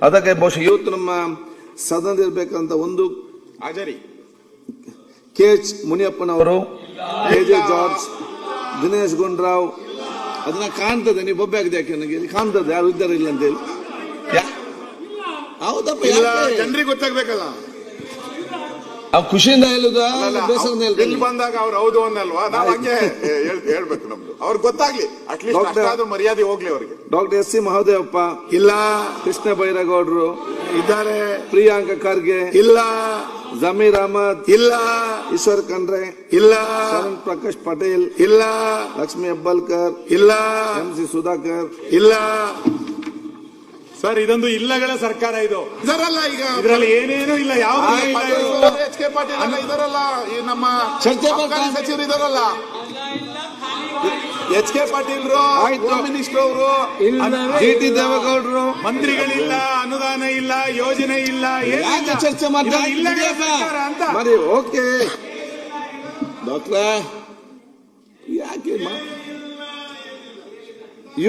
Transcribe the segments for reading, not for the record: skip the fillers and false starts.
ಅದಕ್ಕೆ ಬಹುಶಃ ಇವತ್ತು ನಮ್ಮ ಸದನದಲ್ಲಿರ್ಬೇಕಂತ ಒಂದು ಹಾಜರಿ KH ಮುನಿಯಪ್ಪನವರು, KJ George, Dinesh Gundu Rao, ಅದನ್ನ ಕಾಣ್ತದೆ. ನೀವು ಬೊಬ್ಬೆ ಆಗಿದೆ ಯಾಕೆ ನನಗೆ ಇಲ್ಲಿ ಕಾಣ್ತದೆ ಯಾರು ಇದ್ದಾರೆ ಇಲ್ಲ ಅಂತ ಹೇಳಿ. ಹೌದಪ್ಪ, ಜನರಿಗೆ ಗೊತ್ತಾಗ್ಬೇಕಲ್ಲ. ಖುಷಿಯಿಂದ ಹೇಳುದ ಬೇಸರದಿಂದ ಇಲ್ಲಿ ಬಂದಾಗ ಅವ್ರು ಹೌದು ಅನ್ನಲ್ವಾ, ನಾವು ಹಂಗೆ ಹೇಳ್ಬೇಕು. ನಮ್ದು ಅವ್ರಿಗೆ ಗೊತ್ತಾಗ್ಲಿ, ಅಟ್ಲೀಸ್ಟ್ ಮರ್ಯಾದೆ ಹೋಗ್ಲಿ ಅವ್ರಿಗೆ. ಡಾಕ್ಟರ್ SC ಮಹದೇವಪ್ಪ ಇಲ್ಲ, ಕೃಷ್ಣ ಬೈರೇಗೌಡರು ಇದ್ದಾರೆ, ಪ್ರಿಯಾಂಕ ಖರ್ಗೆ ಇಲ್ಲ, ಜಮೀರ್ ಅಹಮದ್ ಇಲ್ಲ, ಈಶ್ವರ್ ಖಂಡ್ರೆ ಇಲ್ಲ, ಶರಣ್ ಪ್ರಕಾಶ್ ಪಟೇಲ್ ಇಲ್ಲ, ಲಕ್ಷ್ಮಿ ಹೆಬ್ಬಾಳ್ಕರ್ ಇಲ್ಲ, MC ಸುಧಾಕರ್ ಇಲ್ಲ. ಸರ್, ಇದೊಂದು ಇಲ್ಲಗಳ ಸರ್ಕಾರ ಇದು. ಇದರಲ್ಲ, ಈಗ ಇದರಲ್ಲಿ ಏನೇನು ಇಲ್ಲ. ಯಾವ HK ಪಾಟೀಲ್ ಎಲ್ಲ ಇದರಲ್ಲ, ಈ ನಮ್ಮ ಚರ್ಚೆ ಸಚಿವರು ಇದರಲ್ಲ, HK ಪಾಟೀಲ್ರು, ಹೋಮ್ ಮಿನಿಸ್ಟರ್ ಅವರು, GT ದೇವೇಗೌಡರು, ಮಂತ್ರಿಗಳಿಲ್ಲ, ಅನುದಾನ ಇಲ್ಲ, ಯೋಜನೆ ಇಲ್ಲ, ಯಾಕೆ ಚರ್ಚೆ ಮಾಡ್ತಾರೆ ಅಂತ ಮಾಡಿ. ಓಕೆ ಡಾಕ್ಟ್ರ, ಯಾಕೆ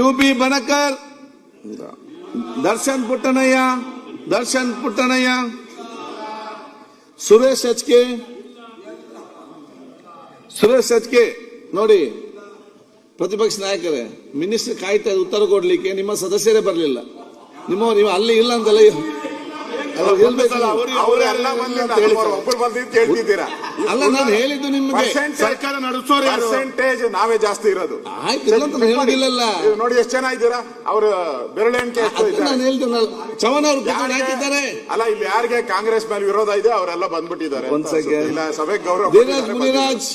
UB ಬಣಕರ್, ದರ್ಶನ್ ಪುಟ್ಟಣಯ್ಯ, ಸುರೇಶ್ HK ನೋಡಿ, ಪ್ರತಿಪಕ್ಷ ನಾಯಕರೇ, ಮಿನಿಸ್ಟರ್ ಕಾಯ್ತಾ ಉತ್ತರ ಕೊಡ್ಲಿಕ್ಕೆ ನಿಮ್ಮ ಸದಸ್ಯರೇ ಬರಲಿಲ್ಲ. ನೀವು ಅಲ್ಲಿ ಇಲ್ಲ ಅಂತಲ್ಲ, ಅಲ್ಲ ನಾನು ಹೇಳಿದ್ದು ನಿಮಗೆ ಸರ್ಕಾರ ನಡೆಸೋರು ಪರ್ಸೆಂಟೇಜ್ ನಾವೇ ಜಾಸ್ತಿ ಇರೋದು. ಆಯ್ತು ಹೇಳಿಲ್ಲ ನೋಡಿ ಎಷ್ಟು ಜನ ಇದ್ದೀರಾ, ಅವರು ಬೆರಳೆಣಿಕೆ ನಾನು ಹೇಳ್ತೇನೆ. ಚವನ್ ಅವರು ಹಾಕಿದ್ದಾರೆ. ಅಲ್ಲ, ಇಲ್ಲಿ ಯಾರಿಗೆ ಕಾಂಗ್ರೆಸ್ ಮೇಲೆ ವಿರೋಧ ಇದೆ ಅವರೆಲ್ಲ ಬಂದ್ಬಿಟ್ಟಿದ್ದಾರೆ. ಒಂದ್ ಸೆಕೆಂಡ್. ಇಲ್ಲ, ಸಭೆಗೆ ಗೌರವ. ಧೀರಜ್ ಮುನಿರಾಜ್